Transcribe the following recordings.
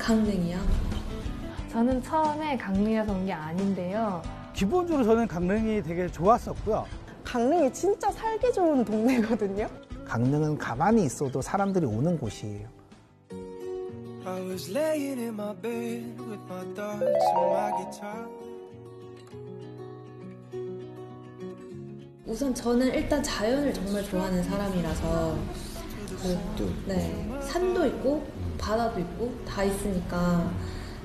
강릉이요? 저는 처음에 강릉에서 온 게 아닌데요. 기본적으로 저는 강릉이 되게 좋았었고요. 강릉이 진짜 살기 좋은 동네거든요. 강릉은 가만히 있어도 사람들이 오는 곳이에요. I was laying in my bed with my thoughts on my guitar. 우선 저는 일단 자연을 정말 좋아하는 사람이라서 산도 있고 바다도 있고 다 있으니까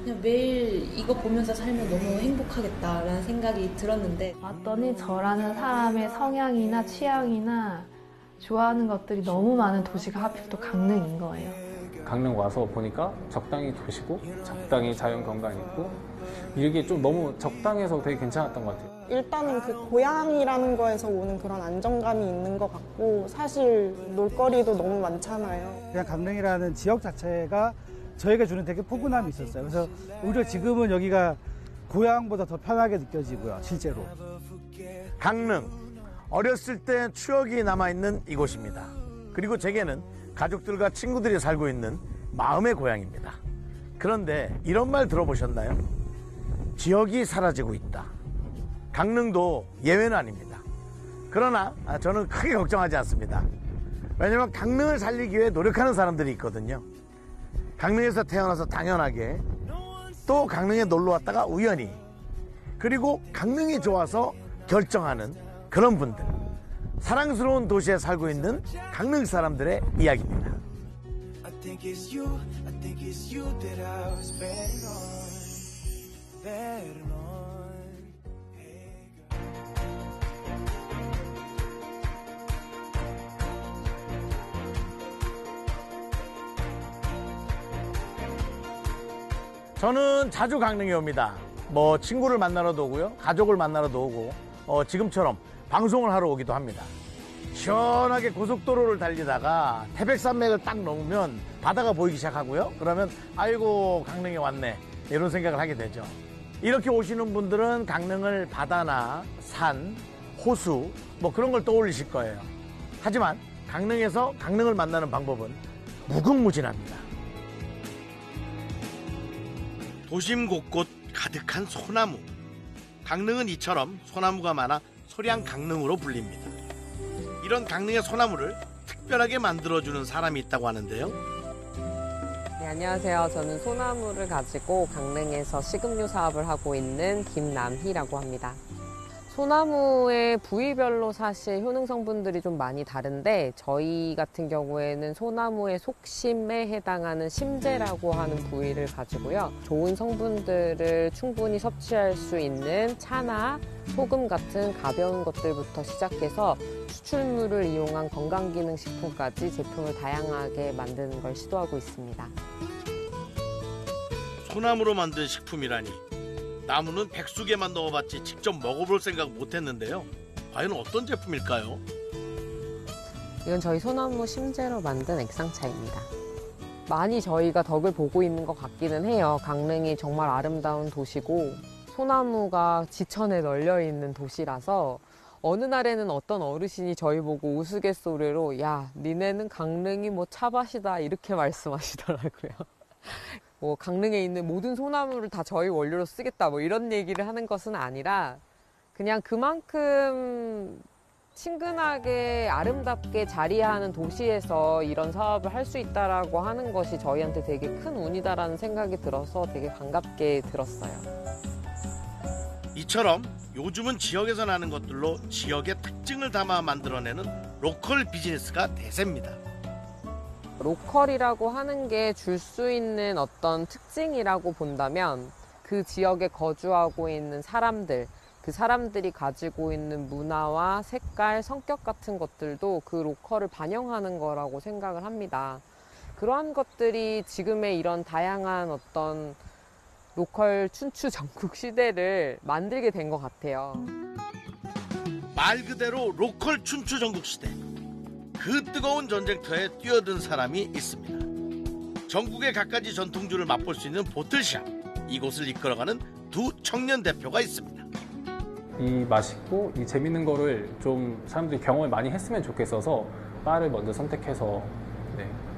그냥 매일 이거 보면서 살면 너무 행복하겠다라는 생각이 들었는데 왔더니 저라는 사람의 성향이나 취향이나 좋아하는 것들이 너무 많은 도시가 하필 또 강릉인 거예요. 강릉 와서 보니까 적당히 도시고 적당히 자연 경관이 있고 이게 좀 너무 적당해서 되게 괜찮았던 것 같아요. 일단은 그 고향이라는 거에서 오는 그런 안정감이 있는 것 같고 사실 놀거리도 너무 많잖아요. 그냥 강릉이라는 지역 자체가 저에게 주는 되게 포근함이 있었어요. 그래서 오히려 지금은 여기가 고향보다 더 편하게 느껴지고요, 실제로. 강릉, 어렸을 때 추억이 남아있는 이곳입니다. 그리고 제게는 가족들과 친구들이 살고 있는 마음의 고향입니다. 그런데 이런 말 들어보셨나요? 지역이 사라지고 있다. 강릉도 예외는 아닙니다. 그러나 저는 크게 걱정하지 않습니다. 왜냐하면 강릉을 살리기 위해 노력하는 사람들이 있거든요. 강릉에서 태어나서 당연하게 또 강릉에 놀러 왔다가 우연히 그리고 강릉이 좋아서 결정하는 그런 분들, 사랑스러운 도시에 살고 있는 강릉 사람들의 이야기입니다. 저는 자주 강릉에 옵니다. 뭐 친구를 만나러도 오고요, 가족을 만나러도 오고, 지금처럼 방송을 하러 오기도 합니다. 시원하게 고속도로를 달리다가 태백산맥을 딱 넘으면 바다가 보이기 시작하고요. 그러면 아이고 강릉에 왔네 이런 생각을 하게 되죠. 이렇게 오시는 분들은 강릉을 바다나 산, 호수 뭐 그런 걸 떠올리실 거예요. 하지만 강릉에서 강릉을 만나는 방법은 무궁무진합니다. 도심 곳곳 가득한 소나무. 강릉은 이처럼 소나무가 많아 소량 강릉으로 불립니다. 이런 강릉의 소나무를 특별하게 만들어주는 사람이 있다고 하는데요. 네, 안녕하세요. 저는 소나무를 가지고 강릉에서 식음료 사업을 하고 있는 김남희라고 합니다. 소나무의 부위별로 사실 효능 성분들이 좀 많이 다른데 저희 같은 경우에는 소나무의 속심에 해당하는 심재라고 하는 부위를 가지고요. 좋은 성분들을 충분히 섭취할 수 있는 차나 소금 같은 가벼운 것들부터 시작해서 추출물을 이용한 건강기능식품까지 제품을 다양하게 만드는 걸 시도하고 있습니다. 소나무로 만든 식품이라니. 나무는 백숙에만 넣어봤지 직접 먹어볼 생각 못했는데요. 과연 어떤 제품일까요? 이건 저희 소나무 심재로 만든 액상차입니다. 많이 저희가 덕을 보고 있는 것 같기는 해요. 강릉이 정말 아름다운 도시고 소나무가 지천에 널려있는 도시라서 어느 날에는 어떤 어르신이 저희 보고 우스갯소리로 야, 니네는 강릉이 뭐 차밭이다 이렇게 말씀하시더라고요. 뭐 강릉에 있는 모든 소나무를 다 저희 원료로 쓰겠다 뭐 이런 얘기를 하는 것은 아니라 그냥 그만큼 친근하게 아름답게 자리하는 도시에서 이런 사업을 할 수 있다라고 하는 것이 저희한테 되게 큰 운이다라는 생각이 들어서 되게 반갑게 들었어요. 이처럼 요즘은 지역에서 나는 것들로 지역의 특징을 담아 만들어내는 로컬 비즈니스가 대세입니다. 로컬이라고 하는 게 줄 수 있는 어떤 특징이라고 본다면 그 지역에 거주하고 있는 사람들, 그 사람들이 가지고 있는 문화와 색깔, 성격 같은 것들도 그 로컬을 반영하는 거라고 생각을 합니다. 그러한 것들이 지금의 이런 다양한 어떤 로컬 춘추 전국 시대를 만들게 된 것 같아요. 말 그대로 로컬 춘추 전국 시대. 그 뜨거운 전쟁터에 뛰어든 사람이 있습니다. 전국의 갖가지 전통주를 맛볼 수 있는 보틀샵. 이곳을 이끌어가는 두 청년 대표가 있습니다. 이 맛있고 이 재밌는 거를 좀 사람들이 경험을 많이 했으면 좋겠어서 바를 먼저 선택해서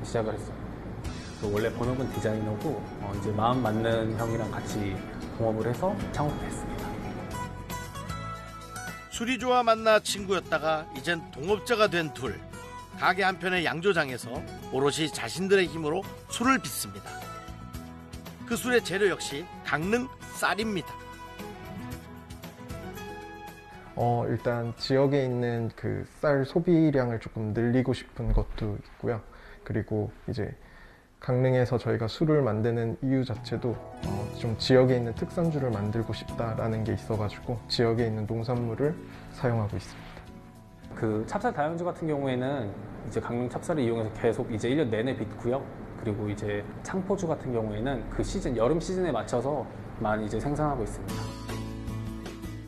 시작을 했어요. 원래 본업은 디자이너고 이제 마음 맞는 형이랑 같이 동업을 해서 창업했습니다. 술이 좋아 만나 친구였다가 이젠 동업자가 된 둘. 가게 한편의 양조장에서 오롯이 자신들의 힘으로 술을 빚습니다. 그 술의 재료 역시 강릉 쌀입니다. 일단 지역에 있는 그 쌀 소비량을 조금 늘리고 싶은 것도 있고요. 그리고 이제 강릉에서 저희가 술을 만드는 이유 자체도 좀 지역에 있는 특산주를 만들고 싶다라는 게 있어가지고 지역에 있는 농산물을 사용하고 있습니다. 그 찹쌀 다용주 같은 경우에는 이제 강릉 찹쌀을 이용해서 계속 이제 1년 내내 빚고요. 그리고 이제 창포주 같은 경우에는 그 시즌, 여름 시즌에 맞춰서 많이 이제 생산하고 있습니다.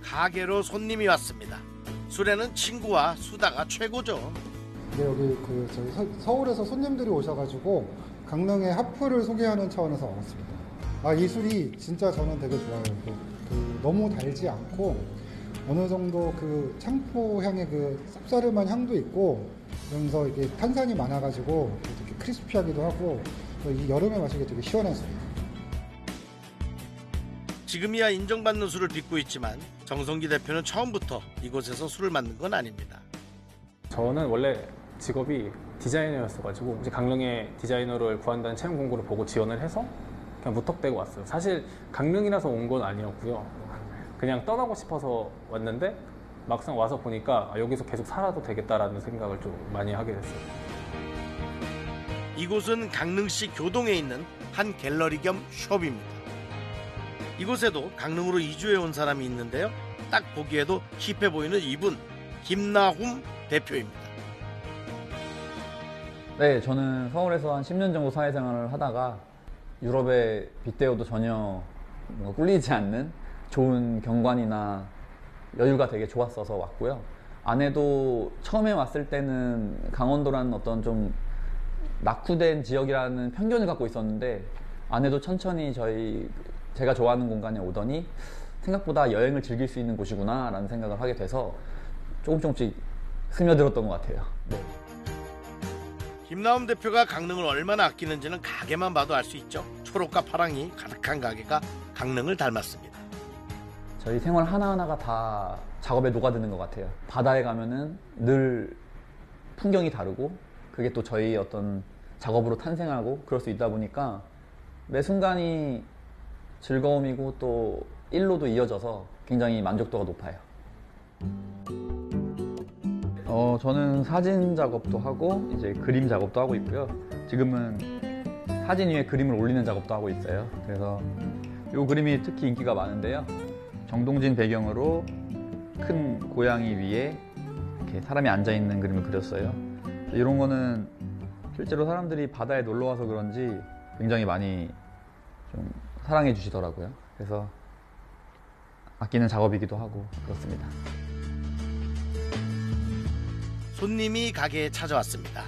가게로 손님이 왔습니다. 술에는 친구와 수다가 최고죠. 네, 여기 저희 서울에서 손님들이 오셔가지고 강릉의 하프를 소개하는 차원에서 와봤습니다. 이 술이 진짜 저는 되게 좋아요. 너무 달지 않고 어느 정도 그 창포 향의 그 쌉싸름한 향도 있고, 그러면서 이게 탄산이 많아가지고 되게 크리스피하기도 하고, 이 여름에 마시기 되게 시원한 술이에요. 지금이야 인정받는 술을 빚고 있지만 정성기 대표는 처음부터 이곳에서 술을 만든 건 아닙니다. 저는 원래 직업이 디자이너였어가지고 이제 강릉에 디자이너를 구한다는 채용 공고를 보고 지원을 해서 그냥 무턱대고 왔어요. 사실 강릉이라서 온 건 아니었고요. 그냥 떠나고 싶어서 왔는데 막상 와서 보니까 여기서 계속 살아도 되겠다라는 생각을 좀 많이 하게 됐어요. 이곳은 강릉시 교동에 있는 한 갤러리 겸 숍입니다. 이곳에도 강릉으로 이주해 온 사람이 있는데요. 딱 보기에도 힙해 보이는 이분, 김나훔 대표입니다. 네, 저는 서울에서 한 10년 정도 사회생활을 하다가 유럽에 빗대어도 전혀 꿀리지 않는 좋은 경관이나 여유가 되게 좋았어서 왔고요. 아내도 처음에 왔을 때는 강원도라는 어떤 좀 낙후된 지역이라는 편견을 갖고 있었는데, 아내도 천천히 제가 좋아하는 공간에 오더니 생각보다 여행을 즐길 수 있는 곳이구나 라는 생각을 하게 돼서 조금씩 스며들었던 것 같아요. 네. 김나훔 대표가 강릉을 얼마나 아끼는지는 가게만 봐도 알 수 있죠. 초록과 파랑이 가득한 가게가 강릉을 닮았습니다. 저희 생활 하나하나가 다 작업에 녹아드는 것 같아요. 바다에 가면은 늘 풍경이 다르고 그게 또 저희 어떤 작업으로 탄생하고 그럴 수 있다 보니까 매 순간이 즐거움이고 또 일로도 이어져서 굉장히 만족도가 높아요. 저는 사진 작업도 하고 이제 그림 작업도 하고 있고요. 지금은 사진 위에 그림을 올리는 작업도 하고 있어요. 그래서 이 그림이 특히 인기가 많은데요. 정동진 배경으로 큰 고양이 위에 이렇게 사람이 앉아 있는 그림을 그렸어요. 이런 거는 실제로 사람들이 바다에 놀러 와서 그런지 굉장히 많이 좀 사랑해 주시더라고요. 그래서 아끼는 작업이기도 하고 그렇습니다. 손님이 가게에 찾아왔습니다.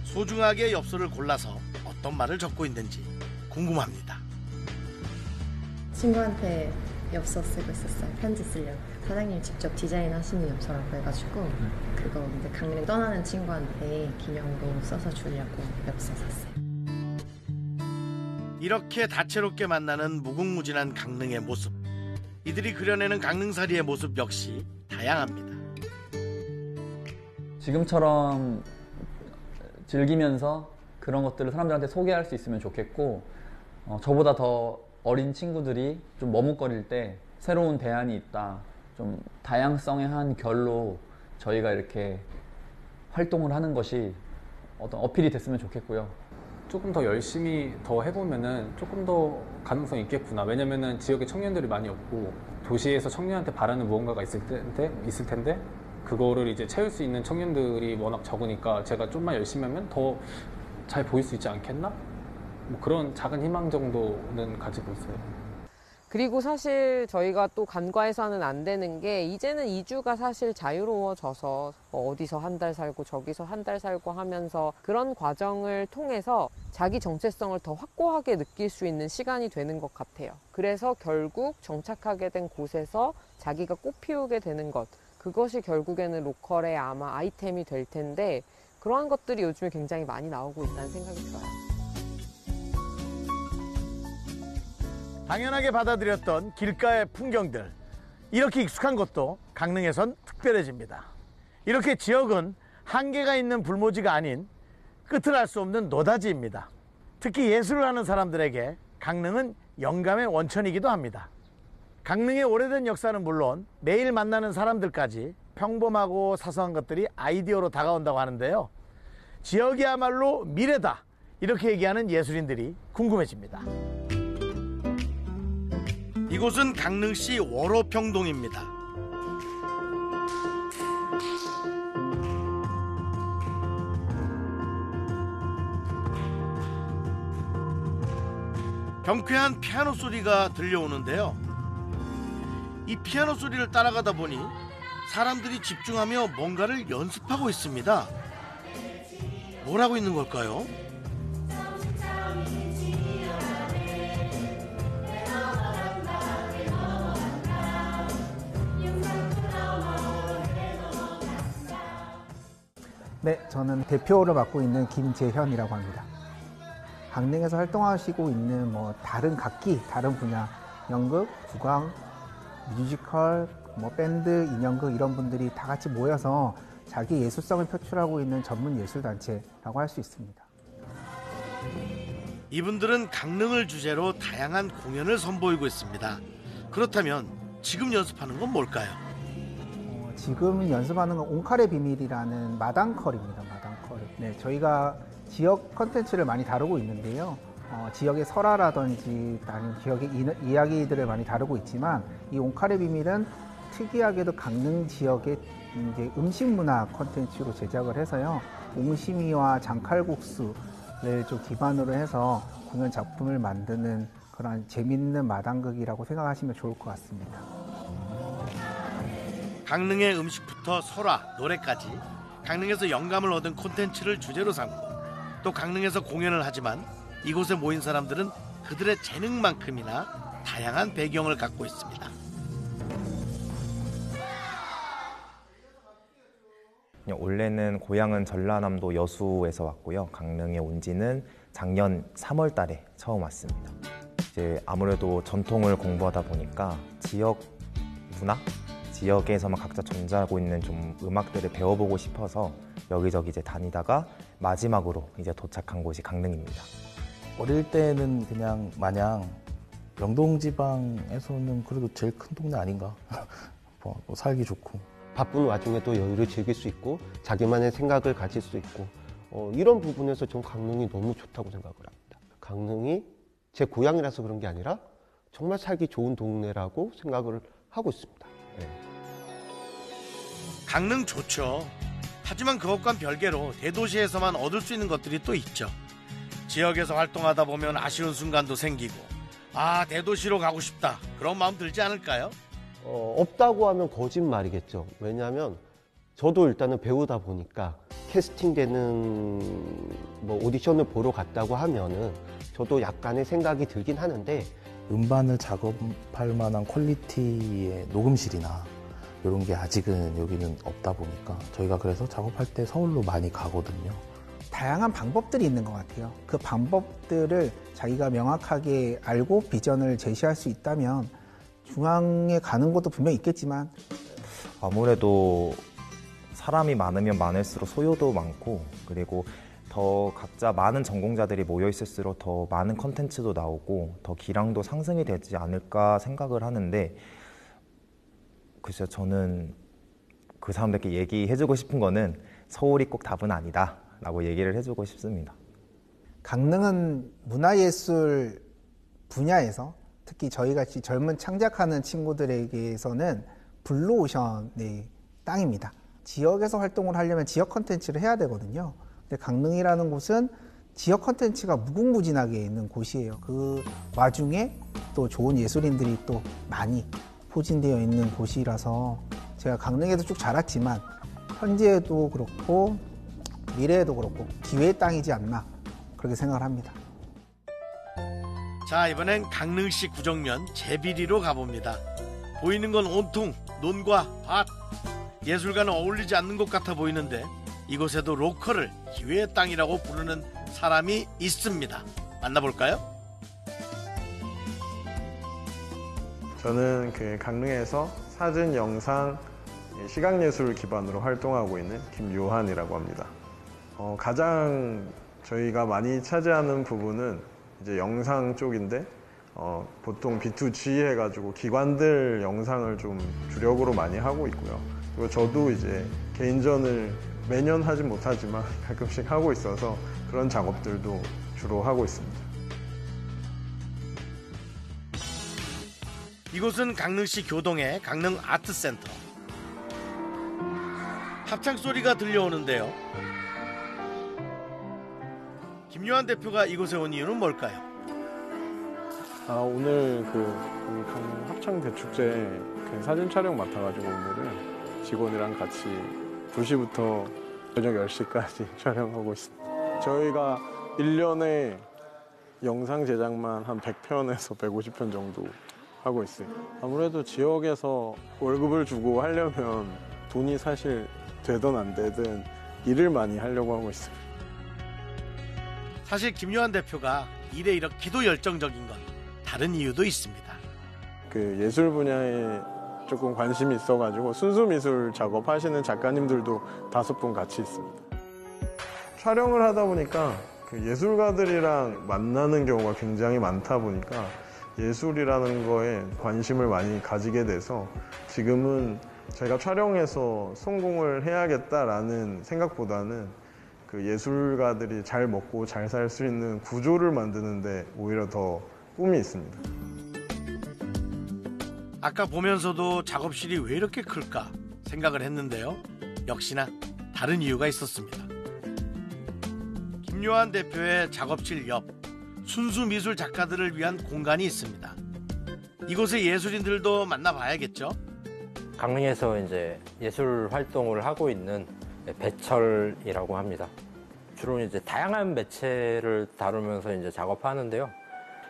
소중하게 엽서를 골라서 어떤 말을 적고 있는지 궁금합니다. 친구한테 엽서 쓰고 있었어요. 편지 쓰려고. 사장님이 직접 디자인하시는 엽서라고 해가지고 그거 이제 강릉 떠나는 친구한테 기념으로 써서 주려고 엽서 샀어요. 이렇게 다채롭게 만나는 무궁무진한 강릉의 모습. 이들이 그려내는 강릉살이의 모습 역시 다양합니다. 지금처럼 즐기면서 그런 것들을 사람들한테 소개할 수 있으면 좋겠고, 저보다 더 어린 친구들이 좀 머뭇거릴 때 새로운 대안이 있다, 좀 다양성의 한 결로 저희가 이렇게 활동을 하는 것이 어떤 어필이 됐으면 좋겠고요. 조금 더 열심히 더 해보면은 조금 더 가능성이 있겠구나. 왜냐면은 지역에 청년들이 많이 없고 도시에서 청년한테 바라는 무언가가 있을 텐데 그거를 이제 채울 수 있는 청년들이 워낙 적으니까 제가 좀만 열심히 하면 더 잘 보일 수 있지 않겠나? 뭐 그런 작은 희망 정도는 가지고 있어요. 그리고 사실 저희가 또 간과해서는 안 되는 게, 이제는 이주가 사실 자유로워져서 어디서 한 달 살고 저기서 한 달 살고 하면서 그런 과정을 통해서 자기 정체성을 더 확고하게 느낄 수 있는 시간이 되는 것 같아요. 그래서 결국 정착하게 된 곳에서 자기가 꽃피우게 되는 것, 그것이 결국에는 로컬의 아마 아이템이 될 텐데, 그러한 것들이 요즘에 굉장히 많이 나오고 있다는 생각이 들어요. 당연하게 받아들였던 길가의 풍경들, 이렇게 익숙한 것도 강릉에선 특별해집니다. 이렇게 지역은 한계가 있는 불모지가 아닌 끝을 알 수 없는 노다지입니다. 특히 예술을 하는 사람들에게 강릉은 영감의 원천이기도 합니다. 강릉의 오래된 역사는 물론 매일 만나는 사람들까지 평범하고 사소한 것들이 아이디어로 다가온다고 하는데요. 지역이야말로 미래다, 이렇게 얘기하는 예술인들이 궁금해집니다. 이곳은 강릉시 월호평동입니다. 경쾌한 피아노 소리가 들려오는데요. 이 피아노 소리를 따라가다 보니 사람들이 집중하며 뭔가를 연습하고 있습니다. 뭘 하고 있는 걸까요? 네, 저는 대표를 맡고 있는 김재현이라고 합니다. 강릉에서 활동하시고 있는 다른 각기, 다른 분야, 연극, 국악, 뮤지컬, 밴드, 인형극 이런 분들이 다 같이 모여서 자기 예술성을 표출하고 있는 전문 예술단체라고 할 수 있습니다. 이분들은 강릉을 주제로 다양한 공연을 선보이고 있습니다. 그렇다면 지금 연습하는 건 뭘까요? 지금 연습하는 건 옹칼의 비밀이라는 마당컬입니다. 마당컬. 네, 저희가 지역 컨텐츠를 많이 다루고 있는데요. 지역의 설화라든지 아니면 지역의 이야기들을 많이 다루고 있지만 이 옹칼의 비밀은 특이하게도 강릉 지역의 이제 음식 문화 컨텐츠로 제작을 해서요. 옹심이와 장칼국수를 좀 기반으로 해서 공연 작품을 만드는 그런 재밌는 마당극이라고 생각하시면 좋을 것 같습니다. 강릉의 음식부터 설화, 노래까지 강릉에서 영감을 얻은 콘텐츠를 주제로 삼고 또 강릉에서 공연을 하지만 이곳에 모인 사람들은 그들의 재능만큼이나 다양한 배경을 갖고 있습니다. 원래는 고향은 전라남도 여수에서 왔고요. 강릉에 온 지는 작년 3월 달에 처음 왔습니다. 이제 아무래도 전통을 공부하다 보니까 지역 문화? 지역에서만 각자 존재하고 있는 좀 음악들을 배워보고 싶어서 여기저기 이제 다니다가 마지막으로 이제 도착한 곳이 강릉입니다. 어릴 때는 그냥 마냥 영동지방에서는 그래도 제일 큰 동네 아닌가. 뭐 살기 좋고. 바쁜 와중에도 여유를 즐길 수 있고 자기만의 생각을 가질 수 있고 이런 부분에서 전 강릉이 너무 좋다고 생각을 합니다. 강릉이 제 고향이라서 그런 게 아니라 정말 살기 좋은 동네라고 생각을 하고 있습니다. 네. 강릉 좋죠. 하지만 그것과는 별개로 대도시에서만 얻을 수 있는 것들이 또 있죠. 지역에서 활동하다 보면 아쉬운 순간도 생기고 대도시로 가고 싶다 그런 마음 들지 않을까요? 없다고 하면 거짓말이겠죠. 왜냐하면 저도 일단은 배우다 보니까 캐스팅되는 오디션을 보러 갔다고 하면은 저도 약간의 생각이 들긴 하는데 음반을 작업할 만한 퀄리티의 녹음실이나 이런 게 아직은 여기는 없다 보니까 저희가 그래서 작업할 때 서울로 많이 가거든요. 다양한 방법들이 있는 것 같아요. 그 방법들을 자기가 명확하게 알고 비전을 제시할 수 있다면 중앙에 가는 것도 분명히 있겠지만 아무래도 사람이 많으면 많을수록 소요도 많고 그리고 더 각자 많은 전공자들이 모여 있을수록 더 많은 컨텐츠도 나오고 더 기량도 상승이 되지 않을까 생각을 하는데 글쎄요, 저는 그 사람들께 얘기해주고 싶은 거는 서울이 꼭 답은 아니다 라고 얘기를 해주고 싶습니다. 강릉은 문화예술 분야에서 특히 저희같이 젊은 창작하는 친구들에게서는 블루오션의 땅입니다. 지역에서 활동을 하려면 지역 컨텐츠를 해야 되거든요. 근데 강릉이라는 곳은 지역 컨텐츠가 무궁무진하게 있는 곳이에요. 그 와중에 또 좋은 예술인들이 또 많이 포진되어 있는 곳이라서 제가 강릉에도 쭉 자랐지만 현재에도 그렇고 미래에도 그렇고 기회의 땅이지 않나 그렇게 생각을 합니다. 자, 이번엔 강릉시 구정면 제비리로 가봅니다. 보이는 건 온통 논과 밭. 예술과는 어울리지 않는 것 같아 보이는데 이곳에도 로컬을 기회의 땅이라고 부르는 사람이 있습니다. 만나볼까요? 저는 그 강릉에서 사진, 영상, 시각예술 기반으로 활동하고 있는 김요한이라고 합니다. 가장 저희가 많이 차지하는 부분은 이제 영상 쪽인데 보통 B2G 해가지고 기관들 영상을 좀 주력으로 많이 하고 있고요. 그리고 저도 이제 개인전을 매년 하진 못하지만 가끔씩 하고 있어서 그런 작업들도 주로 하고 있습니다. 이곳은 강릉시 교동의 강릉 아트센터. 합창 소리가 들려오는데요. 김요한 대표가 이곳에 온 이유는 뭘까요? 오늘 우리 강릉 합창 대축제 그 사진 촬영 맡아가지고 오늘은 직원이랑 같이 2시부터 저녁 10시까지 촬영하고 있습니다. 저희가 1년에 영상 제작만 한 100편에서 150편 정도 하고 있어요. 아무래도 지역에서 월급을 주고 하려면 돈이 사실 되든 안 되든 일을 많이 하려고 하고 있어요. 사실 김요한 대표가 일에 이렇게 기도 열정적인 건 다른 이유도 있습니다. 그 예술 분야에 조금 관심이 있어가지고 순수 미술 작업하시는 작가님들도 5분 같이 있습니다. 촬영을 하다 보니까 그 예술가들이랑 만나는 경우가 굉장히 많다 보니까 예술이라는 거에 관심을 많이 가지게 돼서 지금은 제가 촬영해서 성공을 해야겠다라는 생각보다는 그 예술가들이 잘 먹고 잘 살 수 있는 구조를 만드는데 오히려 더 꿈이 있습니다. 아까 보면서도 작업실이 왜 이렇게 클까 생각을 했는데요. 역시나 다른 이유가 있었습니다. 김요한 대표의 작업실 옆 순수 미술 작가들을 위한 공간이 있습니다. 이곳의 예술인들도 만나봐야겠죠. 강릉에서 이제 예술 활동을 하고 있는 배철이라고 합니다. 주로 이제 다양한 매체를 다루면서 이제 작업하는데요.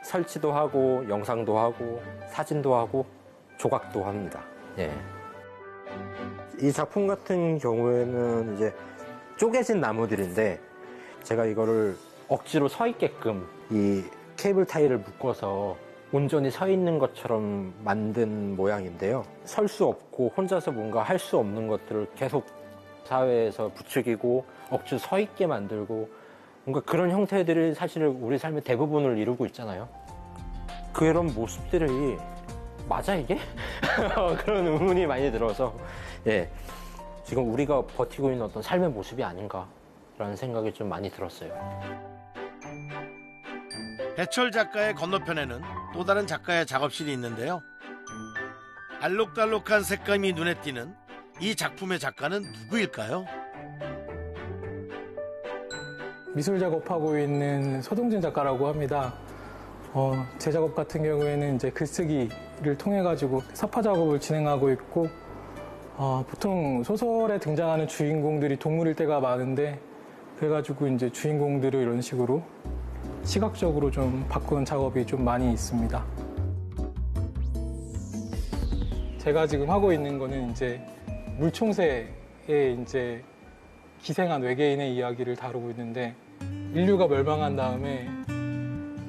설치도 하고 영상도 하고 사진도 하고 조각도 합니다. 예. 이 작품 같은 경우에는 이제 쪼개진 나무들인데 제가 이거를 억지로 서 있게끔 이 케이블 타이를 묶어서 온전히 서 있는 것처럼 만든 모양인데요. 설 수 없고 혼자서 뭔가 할 수 없는 것들을 계속 사회에서 부추기고 억지로 서 있게 만들고 뭔가 그런 형태들이 사실 우리 삶의 대부분을 이루고 있잖아요. 그런 모습들이 맞아 이게? 그런 의문이 많이 들어서 예, 지금 우리가 버티고 있는 어떤 삶의 모습이 아닌가라는 생각이 좀 많이 들었어요. 배철 작가의 건너편에는 또 다른 작가의 작업실이 있는데요. 알록달록한 색감이 눈에 띄는 이 작품의 작가는 누구일까요? 미술 작업하고 있는 서동진 작가라고 합니다. 제 작업 같은 경우에는 이제 글쓰기를 통해 가지고 서파 작업을 진행하고 있고 보통 소설에 등장하는 주인공들이 동물일 때가 많은데 그래가지고 이제 주인공들을 이런 식으로 시각적으로 좀 바꾸는 작업이 좀 많이 있습니다. 제가 지금 하고 있는 거는 이제 물총새에 이제 기생한 외계인의 이야기를 다루고 있는데 인류가 멸망한 다음에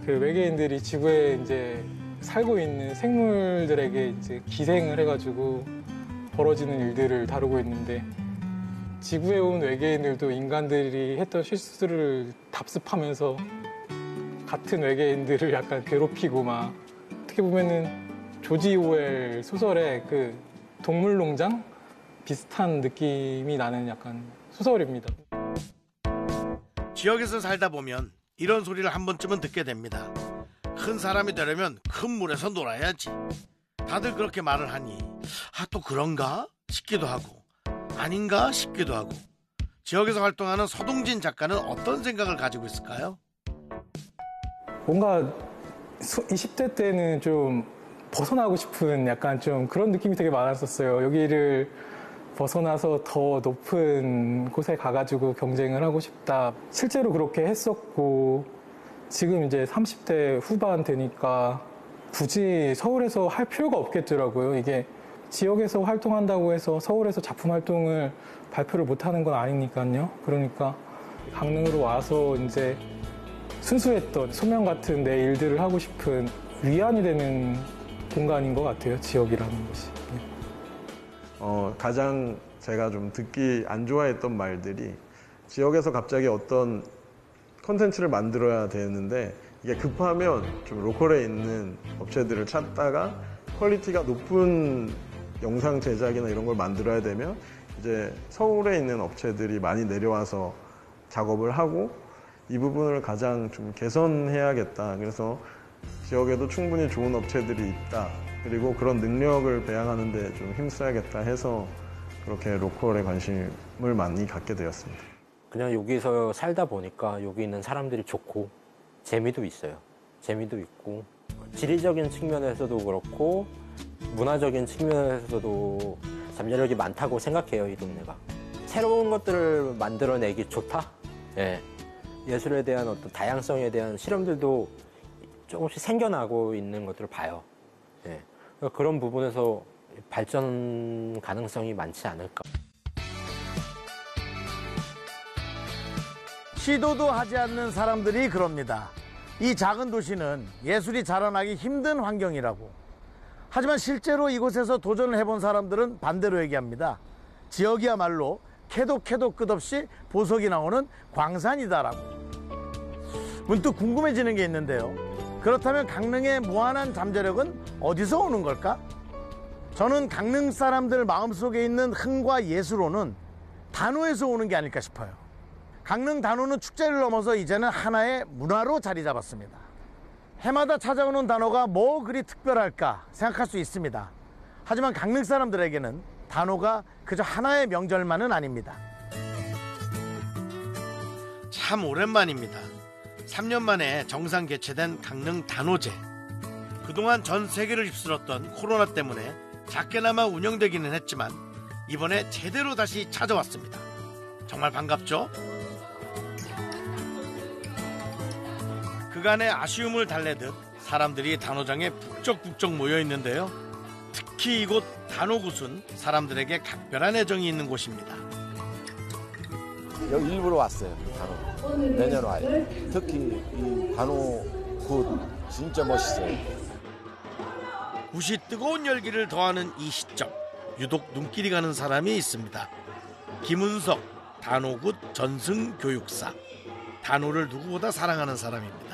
그 외계인들이 지구에 이제 살고 있는 생물들에게 이제 기생을 해가지고 벌어지는 일들을 다루고 있는데 지구에 온 외계인들도 인간들이 했던 실수를 답습하면서 같은 외계인들을 약간 괴롭히고 막 어떻게 보면은 조지 오웰 소설의 그 동물농장 비슷한 느낌이 나는 약간 소설입니다. 지역에서 살다 보면 이런 소리를 한 번쯤은 듣게 됩니다. 큰 사람이 되려면 큰 물에서 놀아야지. 다들 그렇게 말을 하니 또 그런가 싶기도 하고 아닌가 싶기도 하고 지역에서 활동하는 서동진 작가는 어떤 생각을 가지고 있을까요? 뭔가 20대 때는 좀 벗어나고 싶은 약간 좀 그런 느낌이 되게 많았었어요. 여기를 벗어나서 더 높은 곳에 가가지고 경쟁을 하고 싶다. 실제로 그렇게 했었고 지금 이제 30대 후반 되니까 굳이 서울에서 할 필요가 없겠더라고요. 이게 지역에서 활동한다고 해서 서울에서 작품 활동을 발표를 못하는 건 아니니까요. 그러니까 강릉으로 와서 이제 순수했던 소명 같은 내 일들을 하고 싶은 위안이 되는 공간인 것 같아요. 지역이라는 것이. 가장 제가 좀 듣기 안 좋아했던 말들이 지역에서 갑자기 어떤 콘텐츠를 만들어야 되는데 이게 급하면 좀 로컬에 있는 업체들을 찾다가 퀄리티가 높은 영상 제작이나 이런 걸 만들어야 되면 이제 서울에 있는 업체들이 많이 내려와서 작업을 하고 이 부분을 가장 좀 개선해야겠다. 그래서 지역에도 충분히 좋은 업체들이 있다. 그리고 그런 능력을 배양하는 데 좀 힘써야겠다 해서 그렇게 로컬에 관심을 많이 갖게 되었습니다. 그냥 여기서 살다 보니까 여기 있는 사람들이 좋고 재미도 있어요. 재미도 있고 지리적인 측면에서도 그렇고 문화적인 측면에서도 잠재력이 많다고 생각해요. 이 동네가. 새로운 것들을 만들어내기 좋다. 예. 예술에 대한 어떤 다양성에 대한 실험들도 조금씩 생겨나고 있는 것들을 봐요. 예. 그런 부분에서 발전 가능성이 많지 않을까. 시도도 하지 않는 사람들이 그럽니다. 이 작은 도시는 예술이 자라나기 힘든 환경이라고. 하지만 실제로 이곳에서 도전을 해본 사람들은 반대로 얘기합니다. 지역이야말로 캐도 끝없이 보석이 나오는 광산이다라고. 문득 궁금해지는 게 있는데요. 그렇다면 강릉의 무한한 잠재력은 어디서 오는 걸까? 저는 강릉 사람들 마음속에 있는 흥과 예술로는 단오에서 오는 게 아닐까 싶어요. 강릉 단오는 축제를 넘어서 이제는 하나의 문화로 자리 잡았습니다. 해마다 찾아오는 단오가 뭐 그리 특별할까 생각할 수 있습니다. 하지만 강릉 사람들에게는 단오가 그저 하나의 명절만은 아닙니다. 참 오랜만입니다. 3년 만에 정상 개최된 강릉 단오제. 그동안 전 세계를 휩쓸었던 코로나 때문에 작게나마 운영되기는 했지만 이번에 제대로 다시 찾아왔습니다. 정말 반갑죠? 그간의 아쉬움을 달래듯 사람들이 단오장에 북적북적 모여 있는데요. 특히 이곳 단오굿은 사람들에게 각별한 애정이 있는 곳입니다. 여기 일부러 왔어요. 단오. 매년 와요. 특히 이 단오굿 진짜 멋있어요. 굿이 뜨거운 열기를 더하는 이 시점, 유독 눈길이 가는 사람이 있습니다. 김은석 단오굿 전승교육사. 단오를 누구보다 사랑하는 사람입니다.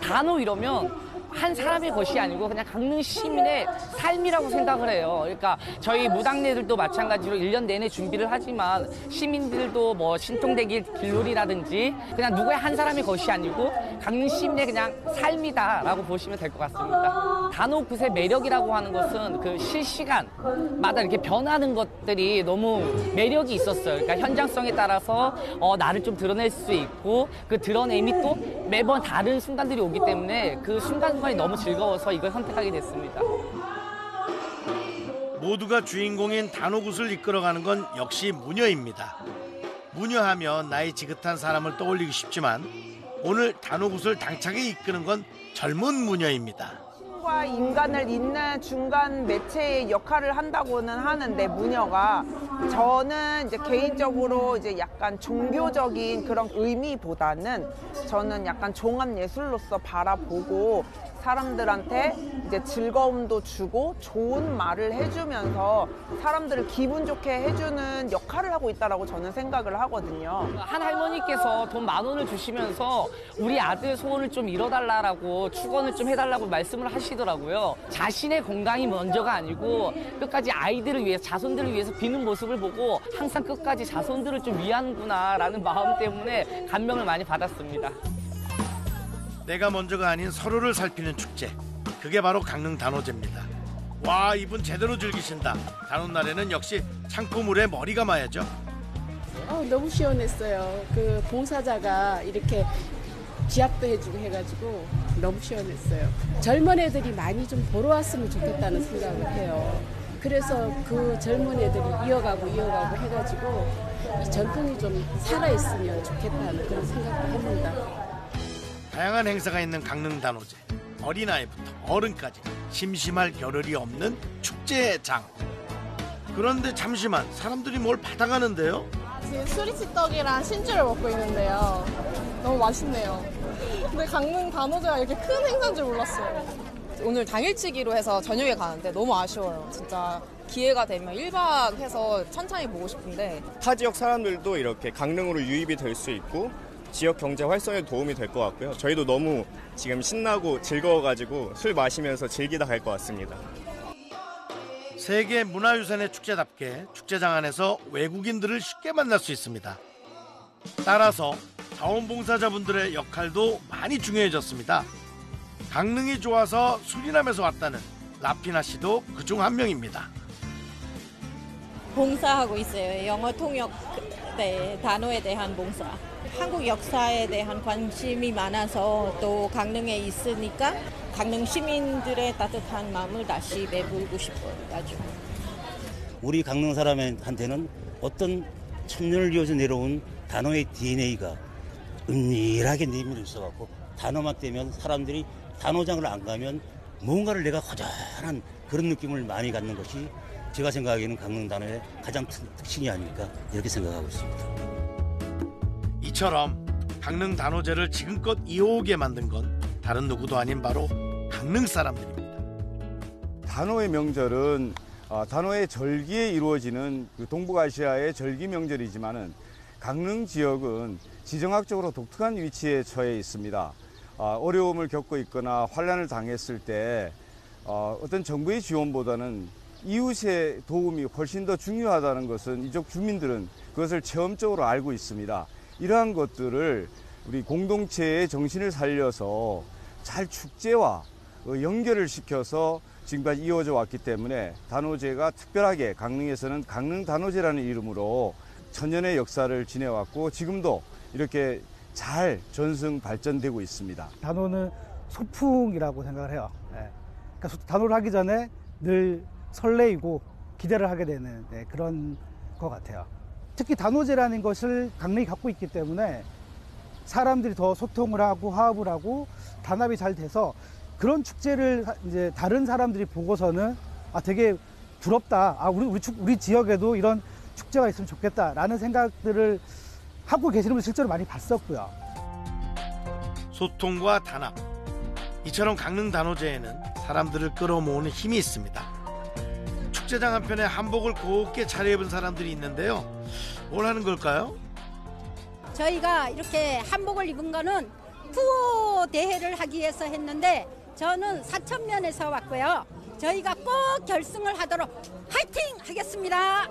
단오 이러면 한 사람의 것이 아니고 그냥 강릉 시민의 삶이라고 생각을 해요. 그러니까 저희 무당네들도 마찬가지로 1년 내내 준비를 하지만 시민들도 뭐 신통대길 길놀이라든지 그냥 누구의 한 사람의 것이 아니고 강릉 시민의 그냥 삶이다라고 보시면 될 것 같습니다. 단오굿의 매력이라고 하는 것은 그 실시간마다 이렇게 변하는 것들이 너무 매력이 있었어요. 그러니까 현장성에 따라서 나를 좀 드러낼 수 있고 그 드러냄이 또 매번 다른 순간들이 오기 때문에 그 순간이 너무 즐거워서 이걸 선택하게 됐습니다. 모두가 주인공인 단오굿을 이끌어가는 건 역시 무녀입니다. 무녀하면 나이 지긋한 사람을 떠올리기 쉽지만 오늘 단오굿을 당차게 이끄는 건 젊은 무녀입니다. 신과 인간을 잇는 중간 매체의 역할을 한다고는 하는데 무녀가 저는 이제 개인적으로 이제 약간 종교적인 그런 의미보다는 저는 약간 종합 예술로서 바라보고 사람들한테 이제 즐거움도 주고 좋은 말을 해주면서 사람들을 기분 좋게 해주는 역할을 하고 있다라고 저는 생각을 하거든요. 한 할머니께서 돈 10,000원을 주시면서 우리 아들 소원을 좀 이뤄달라고 축원을 좀 해달라고 말씀을 하시더라고요. 자신의 건강이 먼저가 아니고 끝까지 아이들을 위해서 자손들을 위해서 비는 모습을 보고 항상 끝까지 자손들을 좀 위하는구나라는 마음 때문에 감명을 많이 받았습니다. 내가 먼저가 아닌 서로를 살피는 축제. 그게 바로 강릉 단오제입니다. 와, 이분 제대로 즐기신다. 단오날에는 역시 창포물에 머리가 마야죠. 너무 시원했어요. 그 봉사자가 이렇게 지압도 해주고 해가지고 너무 시원했어요. 젊은 애들이 많이 좀 보러 왔으면 좋겠다는 생각을 해요. 그래서 그 젊은 애들이 이어가고 해가지고 이 전통이 좀 살아있으면 좋겠다는 그런 생각을 합니다. 다양한 행사가 있는 강릉 단오제. 어린아이부터 어른까지 심심할 겨를이 없는 축제의 장. 그런데 잠시만, 사람들이 뭘 받아가는데요? 지금 수리치떡이랑 신주를 먹고 있는데요. 너무 맛있네요. 근데 강릉 단오제가 이렇게 큰 행사인 줄 몰랐어요. 오늘 당일치기로 해서 저녁에 가는데 너무 아쉬워요. 진짜 기회가 되면 1박 해서 천천히 보고 싶은데. 타 지역 사람들도 이렇게 강릉으로 유입이 될 수 있고 지역 경제 활성에 도움이 될 것 같고요. 저희도 너무 지금 신나고 즐거워가지고 술 마시면서 즐기다 갈 것 같습니다. 세계 문화유산의 축제답게 축제장 안에서 외국인들을 쉽게 만날 수 있습니다. 따라서 자원봉사자분들의 역할도 많이 중요해졌습니다. 강릉이 좋아서 수리남에서 왔다는 라피나 씨도 그중 한 명입니다. 봉사하고 있어요. 영어 통역 단어에 대한 봉사. 한국 역사에 대한 관심이 많아서 또 강릉에 있으니까 강릉 시민들의 따뜻한 마음을 다시 메우고 싶어요. 아주. 우리 강릉 사람한테는 어떤 천년을 이어서 내려온 단어의 DNA가 은밀하게 내밀어 있어갖고 단어만 떼면 사람들이 단어장을 안 가면 뭔가를 내가 허전한 그런 느낌을 많이 갖는 것이 제가 생각하기에는 강릉 단어의 가장 특징이 아닐까 이렇게 생각하고 있습니다. 이처럼 강릉 단오제를 지금껏 이어오게 만든 건 다른 누구도 아닌 바로 강릉 사람들입니다. 단오의 명절은 단오의 절기에 이루어지는 그 동북아시아의 절기 명절이지만은 강릉 지역은 지정학적으로 독특한 위치에 처해 있습니다. 어려움을 겪고 있거나 환란을 당했을 때 어떤 정부의 지원보다는 이웃의 도움이 훨씬 더 중요하다는 것은 이쪽 주민들은 그것을 체험적으로 알고 있습니다. 이러한 것들을 우리 공동체의 정신을 살려서 잘 축제와 연결을 시켜서 지금까지 이어져 왔기 때문에 단오제가 특별하게 강릉에서는 강릉 단오제라는 이름으로 천년의 역사를 지내왔고 지금도 이렇게 잘 전승 발전되고 있습니다. 단오는 소풍이라고 생각을 해요. 그러니까 단오를 하기 전에 늘 설레이고 기대를 하게 되는 그런 것 같아요. 특히 단오제라는 것을 강릉이 갖고 있기 때문에 사람들이 더 소통을 하고 화합을 하고 단합이 잘 돼서 그런 축제를 이제 다른 사람들이 보고서는 되게 부럽다. 우리 지역에도 이런 축제가 있으면 좋겠다라는 생각들을 하고 계시는 분 실제로 많이 봤었고요. 소통과 단합. 이처럼 강릉 단오제에는 사람들을 끌어모으는 힘이 있습니다. 축제장 한편에 한복을 곱게 차려입은 사람들이 있는데요. 뭘 하는 걸까요? 저희가 이렇게 한복을 입은 거는 투어 대회를 하기 위해서 했는데 저는 사천면에서 왔고요. 저희가 꼭 결승을 하도록 화이팅 하겠습니다.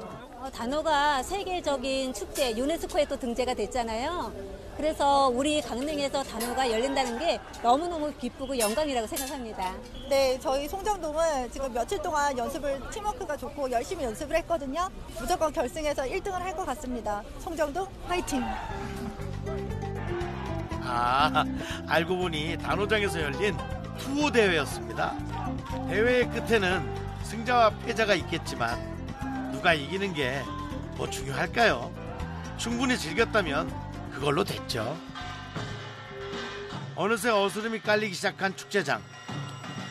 단오가 세계적인 축제 유네스코에 또 등재가 됐잖아요. 그래서 우리 강릉에서 단오가 열린다는 게 너무너무 기쁘고 영광이라고 생각합니다. 네, 저희 송정동은 지금 며칠 동안 팀워크가 좋고 열심히 연습을 했거든요. 무조건 결승에서 1등을 할 것 같습니다. 송정동 화이팅! 알고 보니 단오장에서 열린 투어 대회였습니다. 대회의 끝에는 승자와 패자가 있겠지만 누가 이기는 게 뭐 중요할까요? 충분히 즐겼다면 그걸로 됐죠. 어느새 어스름이 깔리기 시작한 축제장.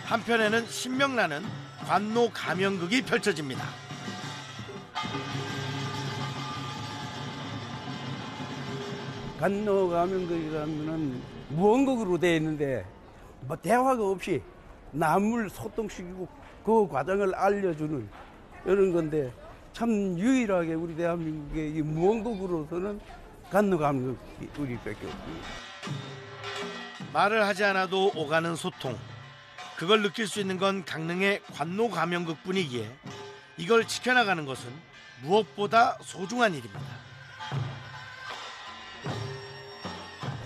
한편에는 신명나는 관노 가면극이 펼쳐집니다. 관노 가면극이라면 무언극으로 되어 있는데 뭐 대화가 없이 남을 소통시키고 그 과정을 알려주는 이런 건데 참 유일하게 우리 대한민국의 이 무언극으로서는 관노 가면극이 우리밖에 없습니다. 말을 하지 않아도 오가는 소통. 그걸 느낄 수 있는 건 강릉의 관노 가면극 뿐이기에 이걸 지켜나가는 것은 무엇보다 소중한 일입니다.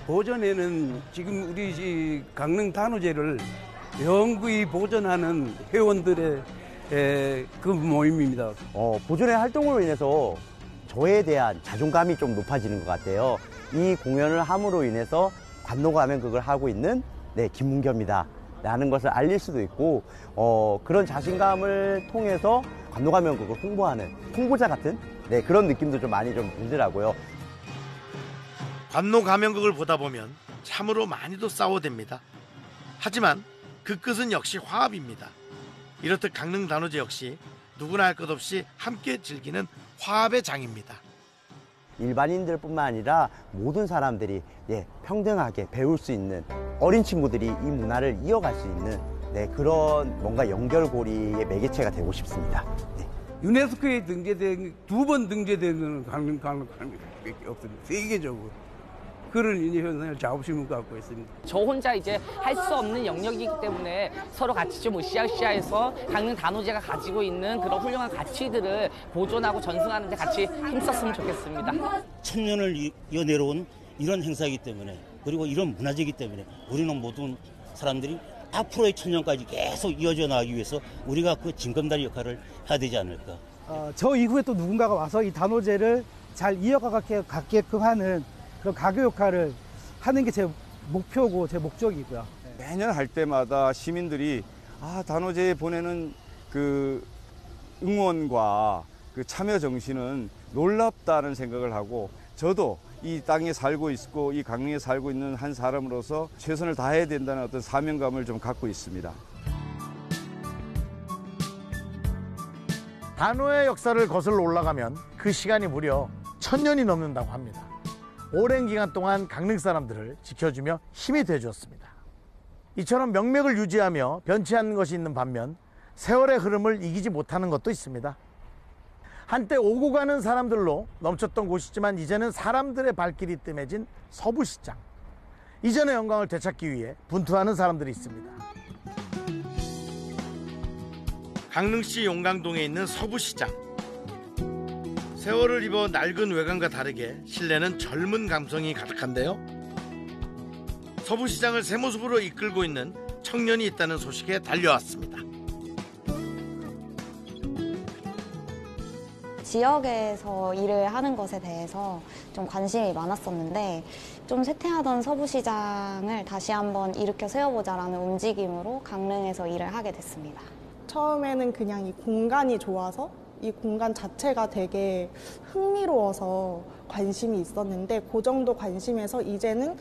보존에는 지금 우리 강릉 단오제를 영구히 보존하는 회원들의 그 모임입니다. 보존의 활동으로 인해서 저에 대한 자존감이 좀 높아지는 것 같아요. 이 공연을 함으로 인해서 관노 가면극을 하고 있는 김문겸이다 라는 것을 알릴 수도 있고 그런 자신감을 통해서 관노 가면극을 홍보하는 홍보자 같은 그런 느낌도 좀 많이 좀 들더라고요. 관노 가면극을 보다 보면 참으로 많이도 싸워댑니다. 하지만 그 끝은 역시 화합입니다. 이렇듯 강릉 단오제 역시 누구나 할 것 없이 함께 즐기는 화합의 장입니다. 일반인들뿐만 아니라 모든 사람들이 평등하게 배울 수 있는, 어린 친구들이 이 문화를 이어갈 수 있는 그런 뭔가 연결고리의 매개체가 되고 싶습니다. 유네스코에 등재된 2번 등재된 강릉밖에 없습니다. 세계적으로. 그런 현상을 자부심을 갖고 있습니다. 저 혼자 이제 할 수 없는 영역이기 때문에 서로 같이 좀 으쌰으쌰해서 강릉 단오제가 가지고 있는 그런 훌륭한 가치들을 보존하고 전승하는 데 같이 힘썼으면 좋겠습니다. 천년을 이어내려온 이런 행사이기 때문에, 그리고 이런 문화재이기 때문에 우리는 모든 사람들이 앞으로의 천년까지 계속 이어져 나가기 위해서 우리가 그 징검다리 역할을 해야 되지 않을까. 저 이후에 또 누군가가 와서 이 단오제를 잘 이어가게끔 하는 그런 가교 역할을 하는 게 제 목표고 제 목적이고요. 매년 할 때마다 시민들이 단오제에 보내는 그 응원과 그 참여 정신은 놀랍다는 생각을 하고, 저도 이 땅에 살고 있고 이 강릉에 살고 있는 한 사람으로서 최선을 다해야 된다는 어떤 사명감을 좀 갖고 있습니다. 단오의 역사를 거슬러 올라가면 그 시간이 무려 1000년이 넘는다고 합니다. 오랜 기간 동안 강릉 사람들을 지켜주며 힘이 되어주었습니다. 이처럼 명맥을 유지하며 변치 않는 것이 있는 반면 세월의 흐름을 이기지 못하는 것도 있습니다. 한때 오고 가는 사람들로 넘쳤던 곳이지만 이제는 사람들의 발길이 뜸해진 서부시장. 이전의 영광을 되찾기 위해 분투하는 사람들이 있습니다. 강릉시 용강동에 있는 서부시장. 세월을 입어 낡은 외관과 다르게 실내는 젊은 감성이 가득한데요. 서부시장을 새 모습으로 이끌고 있는 청년이 있다는 소식에 달려왔습니다. 지역에서 일을 하는 것에 대해서 좀 관심이 많았었는데, 좀 쇠퇴하던 서부시장을 다시 한번 일으켜 세워보자라는 움직임으로 강릉에서 일을 하게 됐습니다. 처음에는 그냥 이 공간이 좋아서 이 공간 자체가 되게 흥미로워서 관심이 있었는데, 그 정도 관심에서 이제는